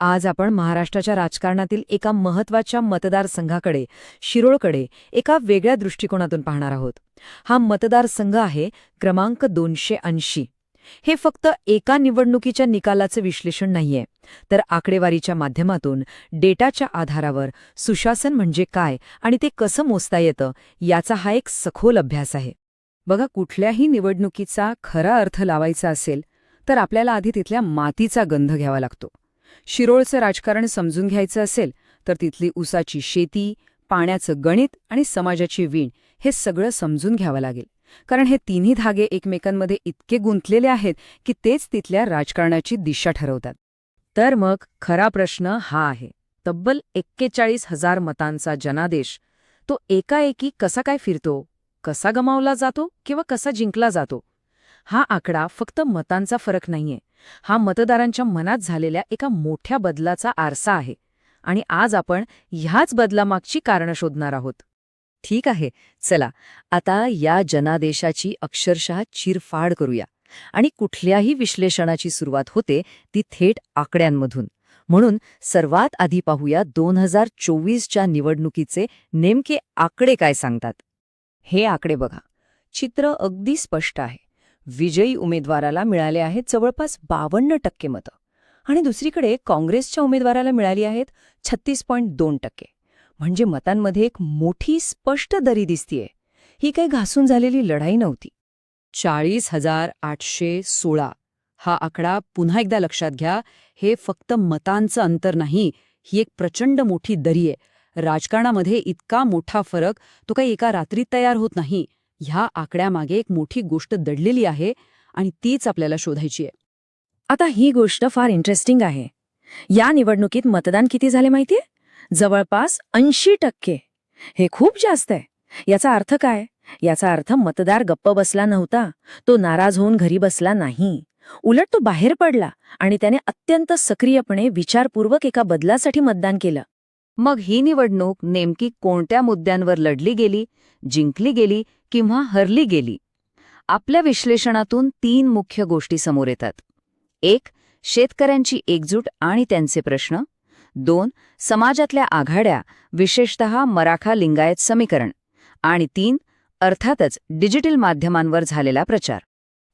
आज आपण महाराष्ट्राच्या राजकारणातील एका महत्त्वाच्या मतदारसंघाकडे, शिरोळकडे, एका वेगळ्या दृष्टिकोनातून पाहणार आहोत. हा मतदारसंघ आहे क्रमांक 280. हे फक्त एका निवडणुकीच्या निकालाचं विश्लेषण नाहीये, तर आकडेवारीच्या माध्यमातून, डेटाच्या आधारावर सुशासन म्हणजे काय आणि ते कसं मोजता येतं याचा हा एक सखोल अभ्यास आहे. बघा, कुठल्याही निवडणुकीचा खरा अर्थ लावायचा असेल तर आपल्याला आधी तिथल्या मातीचा गंध घ्यावा लागतो. शिरोळचं राजकारण समजून घ्यायचं असेल तर तिथली ऊसाची शेती, पाण्याचं गणित आणि समाजाची वीण हे सगळं समजून घ्यावं लागेल. कारण हे तिन्ही धागे एकमेकांमध्ये इतके गुंतलेले आहेत की तेच तिथल्या राजकारणाची दिशा ठरवतात. तर मग खरा प्रश्न हा आहे, तब्बल 41,000 मतांचा जनादेश तो एकाएकी कसा काय फिरतो, कसा गमावला जातो किंवा कसा जिंकला जातो? हा आकडा फक्त मतांचा फरक नाहीये, हा मतदारांच्या मनात झालेल्या एका मोठ्या बदलाचा आरसा आहे. आणि आज आपण ह्याच बदलामागची कारणं शोधणार आहोत. ठीक आहे, चला आता या जनादेशाची अक्षरशः चिरफाड करूया. आणि कुठल्याही विश्लेषणाची सुरुवात होते ती थेट आकड्यांमधून. म्हणून सर्वात आधी पाहूया 2024च्या निवडणुकीचे नेमके आकडे काय सांगतात. हे आकडे बघा, चित्र अगदी स्पष्ट आहे. विजयी उमेदवाराला मिळाले आहेत जवळपास 52% मतं आणि दुसरीकडे काँग्रेसच्या उमेदवाराला मिळाली आहेत 36.2%. म्हणजे मतांमध्ये एक मोठी स्पष्ट दरी दिसतीये. ही काही घासून झालेली लढाई नव्हती. 40,816 हा आकडा पुन्हा एकदा लक्षात घ्या. हे फक्त मतांचं अंतर नाही, ही एक प्रचंड मोठी दरी आहे. राजकारणामध्ये इतका मोठा फरक तो काही एका रात्रीत तयार होत नाही. ह्या आकड्यामागे एक मोठी गोष्ट दडलेली आहे आणि तीच आपल्याला शोधायची आहे. आता ही गोष्ट फार इंटरेस्टिंग आहे. या निवडणुकीत मतदान किती झाले माहितीये? जवळपास 80%. हे खूप जास्त आहे. याचा अर्थ काय? याचा अर्थ मतदार गप्प बसला नव्हता, तो नाराज होऊन घरी बसला नाही. उलट तो बाहेर पडला आणि त्याने अत्यंत सक्रियपणे विचारपूर्वक एका बदलासाठी मतदान केलं. मग ही निवडणूक नेमकी कोणत्या मुद्द्यांवर लढली गेली, जिंकली गेली किंवा हरली गेली? आपल्या विश्लेषणातून 3 मुख्य गोष्टी समोर येतात. 1. शेतकऱ्यांची एकजूट आणि त्यांचे प्रश्न. 2. समाजातल्या आघाड्या, विशेषतः मराठा लिंगायत समीकरण. आणि 3. अर्थातच डिजिटल माध्यमांवर झालेला प्रचार.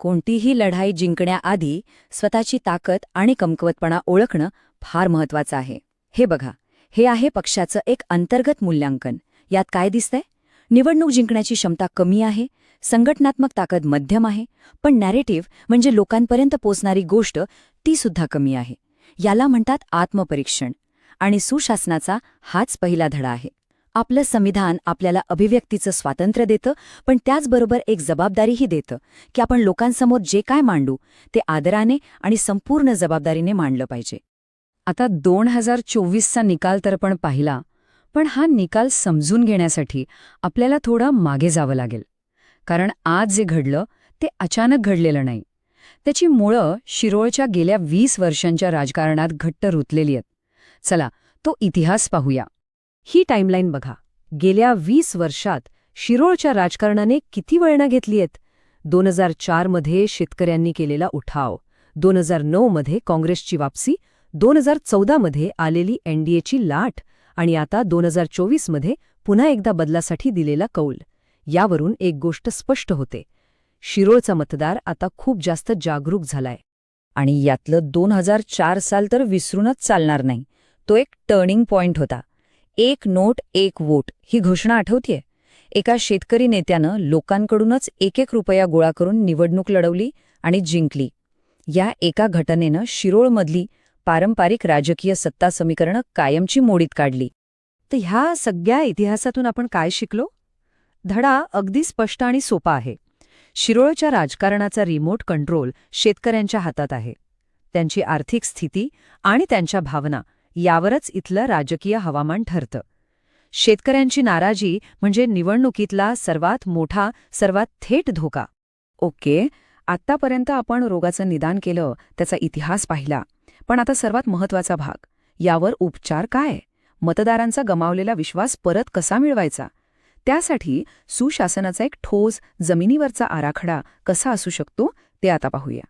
कोणतीही लढाई जिंकण्याआधी स्वतःची ताकद आणि कमकुवतपणा ओळखणं फार महत्वाचं आहे. हे बघा, हे आहे पक्षाचं एक अंतर्गत मूल्यांकन. यात काय दिसतंय? निवडणूक जिंकण्याची क्षमता कमी आहे, संघटनात्मक ताकद मध्यम आहे, पण नॅरेटिव्ह म्हणजे लोकांपर्यंत पोचणारी गोष्ट ती सुद्धा कमी आहे. याला म्हणतात आत्मपरीक्षण. आणि सुशासनाचा हाच पहिला धडा आहे. आपलं संविधान आपल्याला अभिव्यक्तीचं स्वातंत्र्य देतं, पण त्याचबरोबर एक जबाबदारीही देतं की आपण लोकांसमोर जे काय मांडू ते आदराने आणि संपूर्ण जबाबदारीने मांडलं पाहिजे. आता 2024चा निकाल तर आपण पाहिला, पण हा निकाल समजून घेण्यासाठी आपल्याला थोडं मागे जावं लागेल. कारण आज जे घडलं ते अचानक घडलेलं नाही. त्याची मुळं शिरोळच्या गेल्या 20 वर्षांच्या राजकारणात घट्ट रुतलेली आहेत. चला तो इतिहास पाहूया. ही टाईमलाईन बघा. गेल्या 20 वर्षात शिरोळच्या राजकारणाने किती वळणं घेतली आहेत. 2004 मध्ये शेतकऱ्यांनी केलेला उठाव, 2009 मध्ये काँग्रेसची वापसी, 2014 मध्ये आलेली एनडीएची लाट आणि आता 2024 मध्ये पुन्हा एकदा बदलासाठी दिलेला कौल. यावरून एक गोष्ट स्पष्ट होते, शिरोळचा मतदार आता खूप जास्त जागरूक झालाय. आणि यातलं 2004 साल तर विसरूनच चालणार नाही. तो एक टर्निंग पॉइंट होता. 1 नोट 1 वोट ही घोषणा आठवतीये? एका शेतकरी नेत्यानं लोकांकडूनच 1-1 रुपया गोळा करून निवडणूक लढवली आणि जिंकली. या एका घटनेनं शिरोळमधली पारंपरिक राजकीय सत्ता समीकरणं कायमची मोडीत काढली. तर ह्या सगळ्या इतिहासातून आपण काय शिकलो? धडा अगदी स्पष्ट आणि सोपा आहे. शिरोळच्या राजकारणाचा रिमोट कंट्रोल शेतकऱ्यांच्या हातात आहे. त्यांची आर्थिक स्थिती आणि त्यांच्या भावना यावरच इथलं राजकीय हवामान ठरतं. शेतकऱ्यांची नाराजी म्हणजे निवडणुकीतला सर्वात मोठा, सर्वात थेट धोका. ओके, आत्तापर्यंत आपण रोगाचं निदान केलं, त्याचा इतिहास पाहिला. पण आता सर्वात महत्वाचा भाग, यावर उपचार काय? मतदारांचा गमावलेला विश्वास परत कसा मिळवायचा? त्यासाठी सुशासनाचा एक ठोस, जमिनीवरचा आराखडा कसा असू शकतो ते आता पाहूया.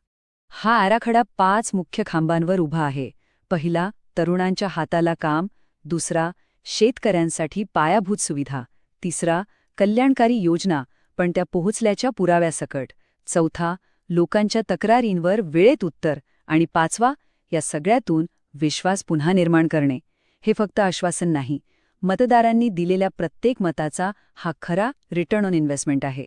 हा आराखडा 5 मुख्य खांबांवर उभा आहे. पहिला, तरुणांच्या हाताला काम. दुसरा, शेतकऱ्यांसाठी पायाभूत सुविधा. तिसरा, कल्याणकारी योजना, पण त्या पोहोचल्याच्या पुराव्यासकट. चौथा, लोकांच्या तक्रारींवर वेळेत उत्तर. आणि पाचवा, या सगळ्यातून विश्वास पुन्हा निर्माण करणे. हे फक्त आश्वासन नाही, मतदारांनी दिलेल्या प्रत्येक मताचा हा खरा रिटर्न ऑन इन्व्हेस्टमेंट आहे.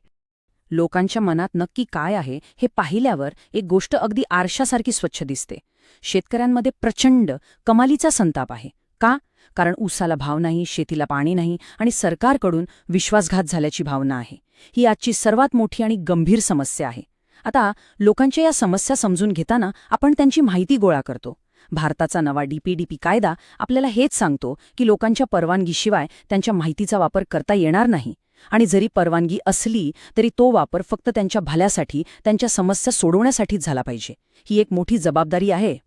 लोकांच्या मनात नक्की काय आहे हे पाहिल्यावर एक गोष्ट अगदी आरशासारखी स्वच्छ दिसते. शेतकऱ्यांमध्ये प्रचंड, कमालीचा संताप आहे. का? कारण ऊसाला भाव नाही, शेतीला पाणी नाही आणि सरकारकडून विश्वासघात झाल्याची भावना आहे. ही आजची सर्वात मोठी आणि गंभीर समस्या आहे. आता लोकांच्या या समस्या समजून घेताना आपण त्यांची माहिती गोळा करतो. भारताचा नवा DPDP कायदा आपल्याला हेच सांगतो की लोकांच्या परवानगीशिवाय त्यांच्या माहितीचा वापर करता येणार नाही. आणि जरी परवानगी असली तरी तो वापर फक्त त्यांच्या भल्यासाठी, त्यांच्या समस्या सोडवण्यासाठीच झाला पाहिजे. ही एक मोठी जबाबदारी आहे.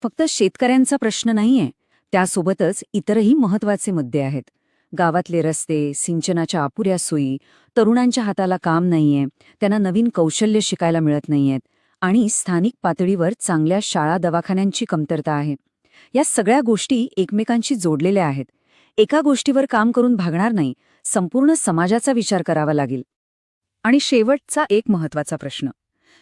फक्त शेतकऱ्यांचा प्रश्न नाहीये, त्यासोबतच इतरही महत्त्वाचे मुद्दे आहेत. गावातले रस्ते, सिंचनाच्या अपुऱ्या सोयी, तरुणांच्या हाताला काम नाहीये, त्यांना नवीन कौशल्य शिकायला मिळत नाहीयेत आणि स्थानिक पातळीवर चांगल्या शाळा दवाखान्यांची कमतरता आहे. या सगळ्या गोष्टी एकमेकांशी जोडलेल्या आहेत. एका गोष्टीवर काम करून भागणार नाही, संपूर्ण समाजाचा विचार करावा लागेल. आणि शेवटचा एक महत्त्वाचा प्रश्न,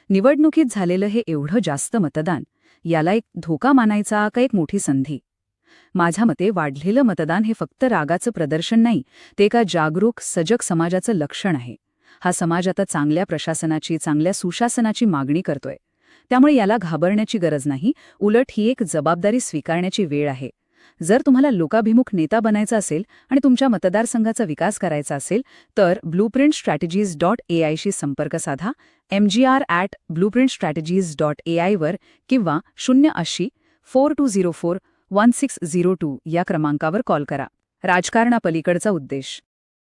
निवडणुकीत झालेलं हे एवढं जास्त मतदान, याला एक धोका मानायचा का एक मोठी संधी? माझ्या मते वाढलेलं मतदान हे फक्त रागाचं प्रदर्शन नाही, ते एका जागरूक, सजग समाजाचं लक्षण आहे. हा समाज आता चांगल्या प्रशासनाची, चांगल्या सुशासनाची मागणी करतोय. त्यामुळे याला घाबरण्याची गरज नाही, उलट ही एक जबाबदारी स्वीकारण्याची वेळ आहे. जर तुम्हाला लोकाभिमुख नेता बनायचा असेल आणि तुमच्या मतदारसंघाचा विकास करायचा असेल तर blueprintstrategies.ai शी संपर्क साधा. mgr@blueprintstrategies.ai वर किंवा 080-4204-1602 या क्रमांकावर कॉल करा. राजकारणापलीकडचा उद्देश